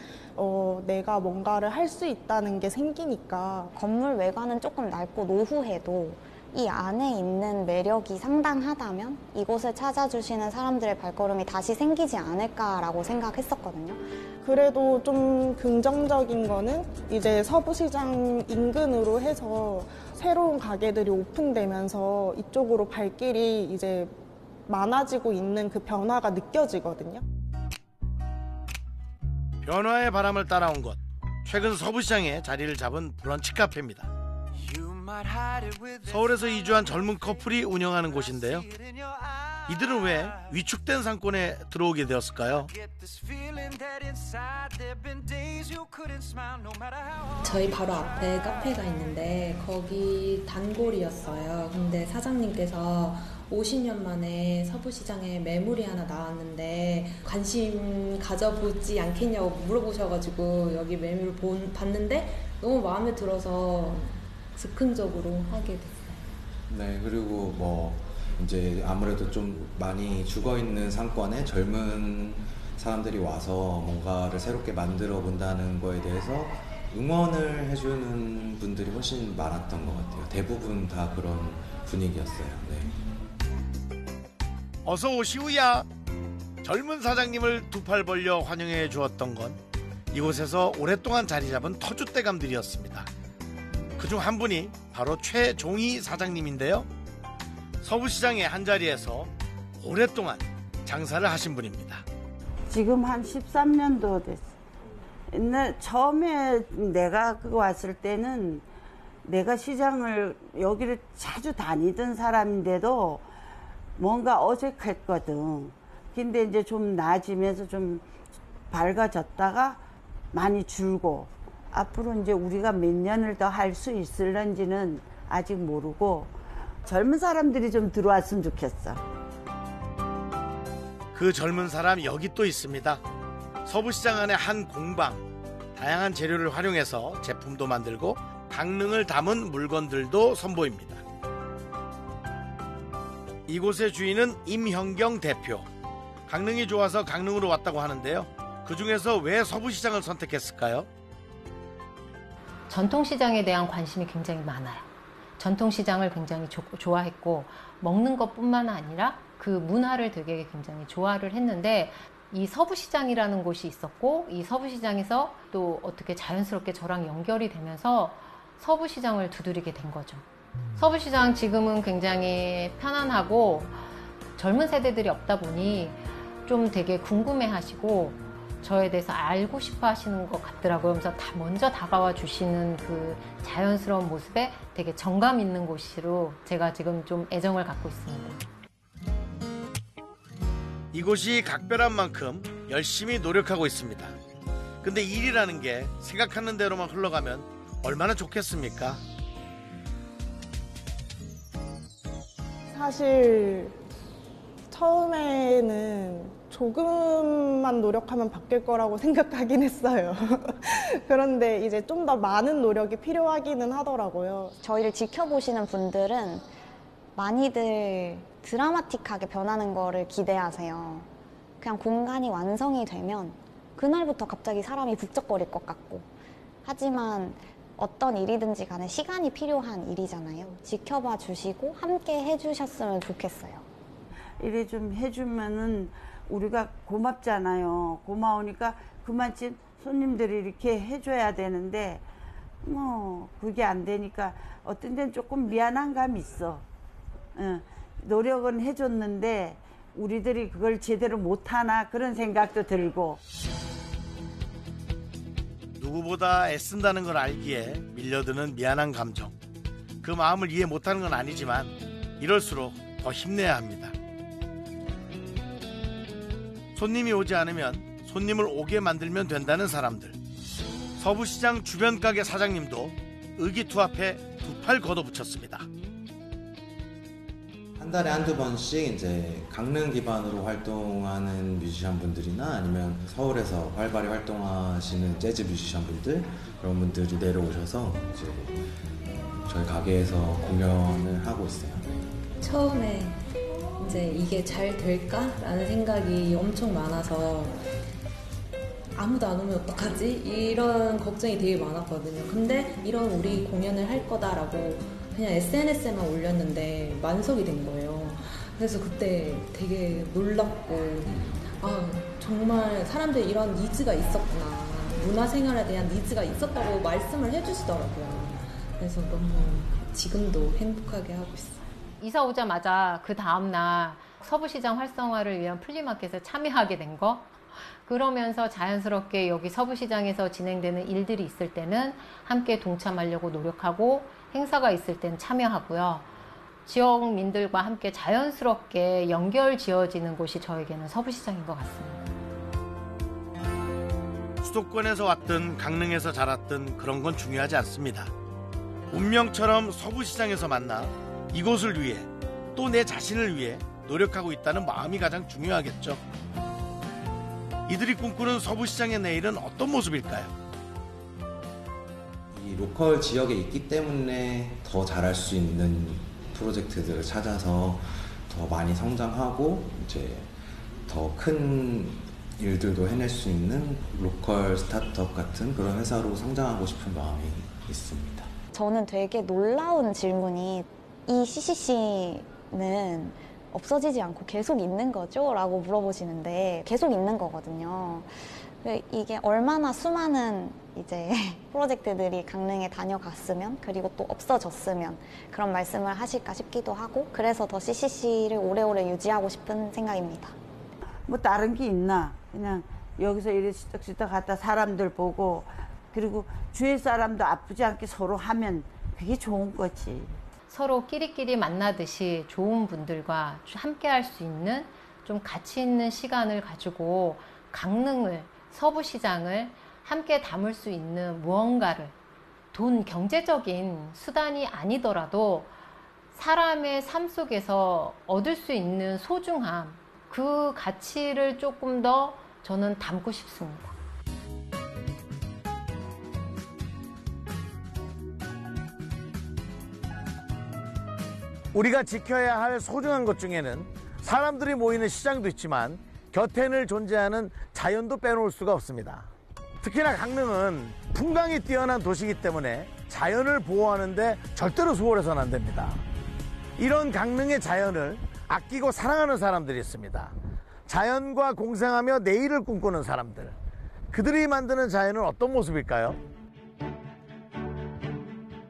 내가 뭔가를 할 수 있다는 게 생기니까. 건물 외관은 조금 낡고 노후해도 이 안에 있는 매력이 상당하다면 이곳을 찾아주시는 사람들의 발걸음이 다시 생기지 않을까라고 생각했었거든요. 그래도 좀 긍정적인 거는 이제 서부시장 인근으로 해서 새로운 가게들이 오픈되면서 이쪽으로 발길이 이제 많아지고 있는 그 변화가 느껴지거든요. 변화의 바람을 따라온 곳, 최근 서부시장에 자리를 잡은 브런치 카페입니다. 서울에서 이주한 젊은 커플이 운영하는 곳인데요. 이들은 왜 위축된 상권에 들어오게 되었을까요? 저희 바로 앞에 카페가 있는데 거기 단골이었어요. 근데 사장님께서 50년 만에 서부시장에 매물이 하나 나왔는데 관심 가져보지 않겠냐고 물어보셔가지고 여기 매물을 봤는데 너무 마음에 들어서 즉흥적으로 하게 됐어요. 네, 그리고 뭐 이제 아무래도 좀 많이 죽어있는 상권에 젊은 사람들이 와서 뭔가를 새롭게 만들어 본다는 거에 대해서 응원을 해주는 분들이 훨씬 많았던 것 같아요. 대부분 다 그런 분위기였어요. 네. 어서 오시우야. 젊은 사장님을 두 팔 벌려 환영해 주었던 건 이곳에서 오랫동안 자리 잡은 터줏대감들이었습니다. 그중 한 분이 바로 최종희 사장님인데요. 서부시장의 한자리에서 오랫동안 장사를 하신 분입니다. 지금 한 13년도 됐어. 옛날 처음에 내가 왔을 때는 내가 시장을 여기를 자주 다니던 사람인데도 뭔가 어색했거든. 근데 이제 좀 나아지면서 좀 밝아졌다가 많이 줄고, 앞으로 이제 우리가 몇 년을 더 할 수 있을런지는 아직 모르고 젊은 사람들이 좀 들어왔으면 좋겠어. 그 젊은 사람 여기 또 있습니다. 서부시장 안에 한 공방. 다양한 재료를 활용해서 제품도 만들고 강릉을 담은 물건들도 선보입니다. 이곳의 주인은 임형경 대표. 강릉이 좋아서 강릉으로 왔다고 하는데요. 그중에서 왜 서부시장을 선택했을까요? 전통시장에 대한 관심이 굉장히 많아요. 전통시장을 굉장히 좋아했고 먹는 것뿐만 아니라 그 문화를 되게 굉장히 좋아를 했는데 이 서부시장이라는 곳이 있었고 이 서부시장에서 또 어떻게 자연스럽게 저랑 연결이 되면서 서부시장을 두드리게 된 거죠. 서부시장 지금은 굉장히 편안하고 젊은 세대들이 없다 보니 좀 되게 궁금해하시고 저에 대해서 알고 싶어 하시는 것 같더라고요. 그래서 먼저 다가와 주시는 그 자연스러운 모습에 되게 정감 있는 곳으로 제가 지금 좀 애정을 갖고 있습니다. 이곳이 각별한 만큼 열심히 노력하고 있습니다. 근데 일이라는 게 생각하는 대로만 흘러가면 얼마나 좋겠습니까? 사실 처음에는 조금만 노력하면 바뀔 거라고 생각하긴 했어요. 그런데 이제 좀 더 많은 노력이 필요하기는 하더라고요. 저희를 지켜보시는 분들은 많이들 드라마틱하게 변하는 거를 기대하세요. 그냥 공간이 완성이 되면 그날부터 갑자기 사람이 북적거릴 것 같고, 하지만 어떤 일이든지 간에 시간이 필요한 일이잖아요. 지켜봐 주시고 함께 해주셨으면 좋겠어요. 이래 좀 해주면은 우리가 고맙잖아요. 고마우니까 그만큼 손님들이 이렇게 해줘야 되는데 뭐 그게 안 되니까 어떤 데는 조금 미안한 감이 있어. 노력은 해줬는데 우리들이 그걸 제대로 못하나 그런 생각도 들고. 누구보다 애쓴다는 걸 알기에 밀려드는 미안한 감정. 그 마음을 이해 못하는 건 아니지만 이럴수록 더 힘내야 합니다. 손님이 오지 않으면 손님을 오게 만들면 된다는 사람들. 서부시장 주변 가게 사장님도 의기투합해 두 팔 걷어붙였습니다. 한 달에 한두 번씩 이제 강릉 기반으로 활동하는 뮤지션 분들이나 아니면 서울에서 활발히 활동하시는 재즈 뮤지션 분들, 그런 분들이 내려오셔서 이제 저희 가게에서 공연을 하고 있어요. 처음에 이제 이게 잘 될까라는 생각이 엄청 많아서 아무도 안 오면 어떡하지? 이런 걱정이 되게 많았거든요. 근데 이런 우리 공연을 할 거다라고 그냥 SNS에만 올렸는데 만석이 된 거예요. 그래서 그때 되게 놀랍고, 아, 정말 사람들이 이런 니즈가 있었구나. 문화생활에 대한 니즈가 있었다고 말씀을 해주시더라고요. 그래서 너무 지금도 행복하게 하고 있어요. 이사 오자마자 그 다음날 서부시장 활성화를 위한 플리마켓에 참여하게 된 거, 그러면서 자연스럽게 여기 서부시장에서 진행되는 일들이 있을 때는 함께 동참하려고 노력하고 행사가 있을 때는 참여하고요. 지역민들과 함께 자연스럽게 연결 지어지는 곳이 저에게는 서부시장인 것 같습니다. 수도권에서 왔든 강릉에서 자랐든 그런 건 중요하지 않습니다. 운명처럼 서부시장에서 만나 이곳을 위해 또 내 자신을 위해 노력하고 있다는 마음이 가장 중요하겠죠. 이들이 꿈꾸는 서부시장의 내일은 어떤 모습일까요? 이 로컬 지역에 있기 때문에 더 잘할 수 있는 프로젝트들을 찾아서 더 많이 성장하고 이제 더 큰 일들도 해낼 수 있는 로컬 스타트업 같은 그런 회사로 성장하고 싶은 마음이 있습니다. 저는 되게 놀라운 질문이, 이 CCC는 없어지지 않고 계속 있는 거죠? 라고 물어보시는데 계속 있는 거거든요. 이게 얼마나 수많은 이제 프로젝트들이 강릉에 다녀갔으면, 그리고 또 없어졌으면 그런 말씀을 하실까 싶기도 하고, 그래서 더 CCC를 오래오래 유지하고 싶은 생각입니다. 뭐 다른 게 있나? 그냥 여기서 이래 시떡시떡 갔다 사람들 보고, 그리고 주위 사람도 아프지 않게 서로 하면 그게 좋은 거지. 서로 끼리끼리 만나듯이 좋은 분들과 함께 할 수 있는 좀 가치 있는 시간을 가지고 강릉을, 서부시장을 함께 담을 수 있는 무언가를, 돈, 경제적인 수단이 아니더라도 사람의 삶 속에서 얻을 수 있는 소중함, 그 가치를 조금 더 저는 담고 싶습니다. 우리가 지켜야 할 소중한 것 중에는 사람들이 모이는 시장도 있지만 곁에 늘 존재하는 자연도 빼놓을 수가 없습니다. 특히나 강릉은 풍광이 뛰어난 도시이기 때문에 자연을 보호하는데 절대로 소홀해서는 안 됩니다. 이런 강릉의 자연을 아끼고 사랑하는 사람들이 있습니다. 자연과 공생하며 내일을 꿈꾸는 사람들. 그들이 만드는 자연은 어떤 모습일까요?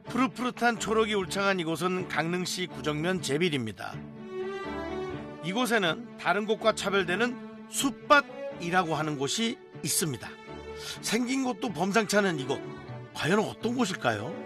푸릇푸릇한 초록이 울창한 이곳은 강릉시 구정면 제빌입니다. 이곳에는 다른 곳과 차별되는 숲밭이라고 하는 곳이 있습니다. 생긴 곳도 범상치 않은 이곳, 과연 어떤 곳일까요?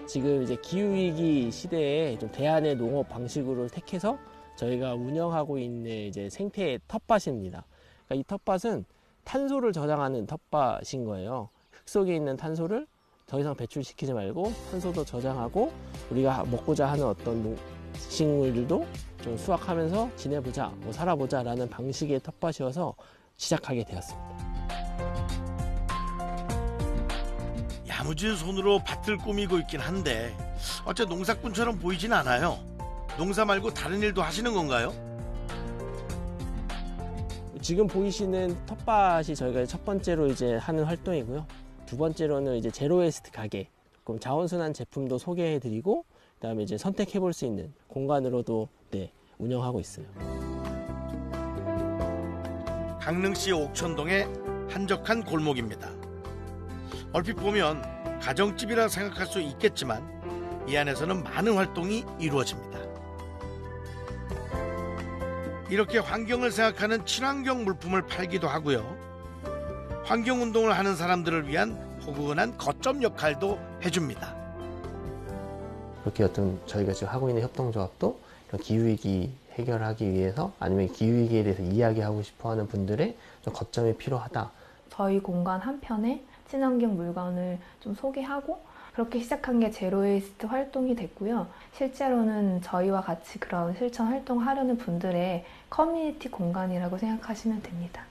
지금 이제 기후위기 시대에 좀 대안의 농업 방식으로 택해서 저희가 운영하고 있는 이제 생태 텃밭입니다. 그러니까 이 텃밭은 탄소를 저장하는 텃밭인 거예요. 흙 속에 있는 탄소를 더 이상 배출시키지 말고 탄소도 저장하고 우리가 먹고자 하는 어떤 식물들도 좀 수확하면서 지내보자, 뭐 살아보자 라는 방식의 텃밭이어서 시작하게 되었습니다. 야무진 손으로 밭을 꾸미고 있긴 한데 어째 농사꾼처럼 보이진 않아요. 농사 말고 다른 일도 하시는 건가요? 지금 보이시는 텃밭이 저희가 첫 번째로 이제 하는 활동이고요. 두 번째로는 이제 제로웨이스트 가게, 그럼 자원순환 제품도 소개해드리고 그다음에 이제 선택해볼 수 있는 공간으로도 운영하고 있어요. 강릉시 옥천동의 한적한 골목입니다. 얼핏 보면 가정집이라 생각할 수 있겠지만 이 안에서는 많은 활동이 이루어집니다. 이렇게 환경을 생각하는 친환경 물품을 팔기도 하고요. 환경운동을 하는 사람들을 위한 포근한 거점 역할도 해줍니다. 그렇게 어떤 저희가 지금 하고 있는 협동조합도 이런 기후위기 해결하기 위해서 아니면 기후위기에 대해서 이야기하고 싶어하는 분들의 좀 거점이 필요하다. 저희 공간 한편에 친환경 물건을 좀 소개하고 그렇게 시작한 게 제로웨이스트 활동이 됐고요. 실제로는 저희와 같이 그런 실천 활동을 하려는 분들의 커뮤니티 공간이라고 생각하시면 됩니다.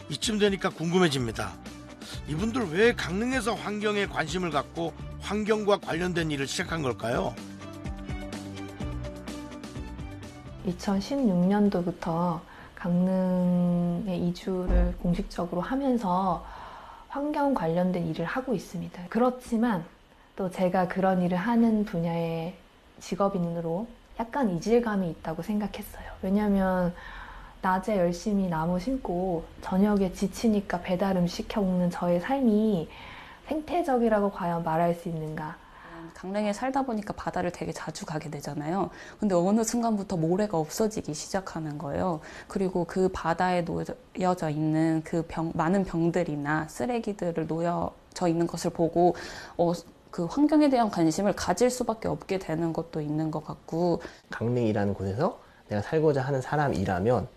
이쯤 되니까 궁금해집니다. 이분들 왜 강릉에서 환경에 관심을 갖고 환경과 관련된 일을 시작한 걸까요? 2016년도부터 강릉에 이주를 공식적으로 하면서 환경 관련된 일을 하고 있습니다. 그렇지만 또 제가 그런 일을 하는 분야의 직업인으로 약간 이질감이 있다고 생각했어요. 왜냐하면 낮에 열심히 나무 심고 저녁에 지치니까 배달 음식 시켜 먹는 저의 삶이 생태적이라고 과연 말할 수 있는가? 강릉에 살다 보니까 바다를 되게 자주 가게 되잖아요. 근데 어느 순간부터 모래가 없어지기 시작하는 거예요. 그리고 그 바다에 놓여져 있는 그 많은 병들이나 쓰레기들을 놓여져 있는 것을 보고 그 환경에 대한 관심을 가질 수밖에 없게 되는 것도 있는 것 같고. 강릉이라는 곳에서 내가 살고자 하는 사람이라면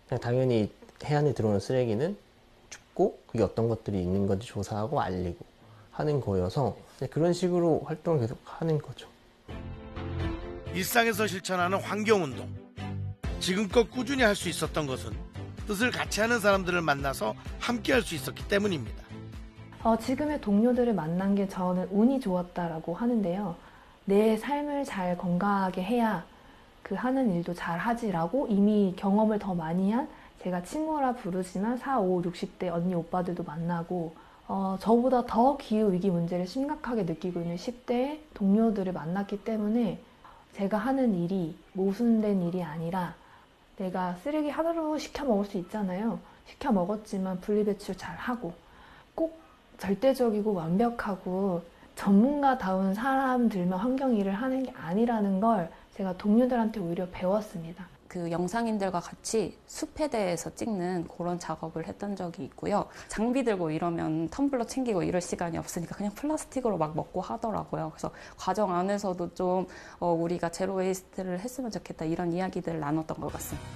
그냥 당연히 해안에 들어오는 쓰레기는 줍고 그게 어떤 것들이 있는 건지 조사하고 알리고 하는 거여서 그런 식으로 활동을 계속 하는 거죠. 일상에서 실천하는 환경운동. 지금껏 꾸준히 할 수 있었던 것은 뜻을 같이 하는 사람들을 만나서 함께 할 수 있었기 때문입니다. 지금의 동료들을 만난 게 저는 운이 좋았다라고 하는데요. 내 삶을 잘 건강하게 해야 그 하는 일도 잘 하지라고 이미 경험을 더 많이 한 제가 친구라 부르지만 4, 5, 60대 언니 오빠들도 만나고 저보다 더 기후위기 문제를 심각하게 느끼고 있는 10대의 동료들을 만났기 때문에 제가 하는 일이 모순된 일이 아니라 내가 쓰레기 하나로 시켜 먹을 수 있잖아요. 시켜 먹었지만 분리배출 잘하고 꼭 절대적이고 완벽하고 전문가다운 사람들만 환경 일을 하는 게 아니라는 걸 제가 동료들한테 오히려 배웠습니다. 그 영상인들과 같이 숲에 대해서 찍는 그런 작업을 했던 적이 있고요. 장비 들고 이러면 텀블러 챙기고 이럴 시간이 없으니까 그냥 플라스틱으로 막 먹고 하더라고요. 그래서 과정 안에서도 좀 우리가 제로 웨이스트를 했으면 좋겠다 이런 이야기들을 나눴던 것 같습니다.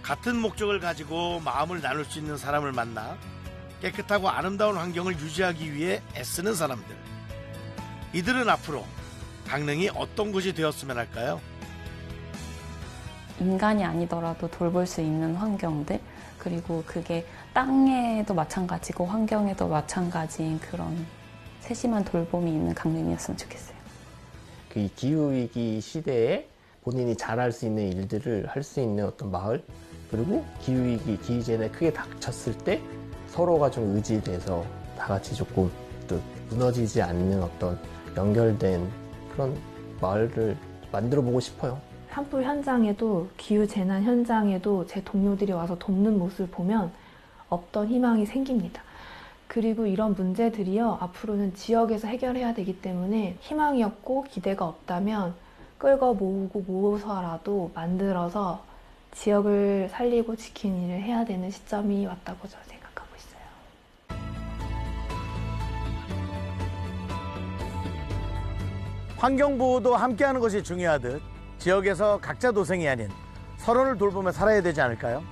같은 목적을 가지고 마음을 나눌 수 있는 사람을 만나 깨끗하고 아름다운 환경을 유지하기 위해 애쓰는 사람들. 이들은 앞으로 강릉이 어떤 곳이 되었으면 할까요? 인간이 아니더라도 돌볼 수 있는 환경들, 그리고 그게 땅에도 마찬가지고 환경에도 마찬가지인 그런 세심한 돌봄이 있는 강릉이었으면 좋겠어요. 그 기후위기 시대에 본인이 잘할 수 있는 일들을 할 수 있는 어떤 마을, 그리고 기후위기, 기후재난에 크게 닥쳤을 때 서로가 좀 의지돼서 다 같이 조금 또 무너지지 않는 어떤 연결된 그런 마을을 만들어 보고 싶어요. 산불 현장에도 기후재난 현장에도 제 동료들이 와서 돕는 모습을 보면 없던 희망이 생깁니다. 그리고 이런 문제들이요, 앞으로는 지역에서 해결해야 되기 때문에 희망이 없고 기대가 없다면 끌고 모으고 모아서라도 만들어서 지역을 살리고 지키는 일을 해야 되는 시점이 왔다고 저는 생각하고 있어요. 환경보호도 함께하는 것이 중요하듯 지역에서 각자 도생이 아닌 서로를 돌보며 살아야 되지 않을까요?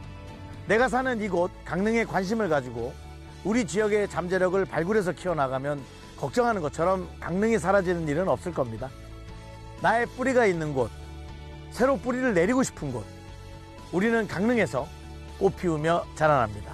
내가 사는 이곳 강릉에 관심을 가지고 우리 지역의 잠재력을 발굴해서 키워나가면 걱정하는 것처럼 강릉이 사라지는 일은 없을 겁니다. 나의 뿌리가 있는 곳, 새로 뿌리를 내리고 싶은 곳, 우리는 강릉에서 꽃 피우며 자라납니다.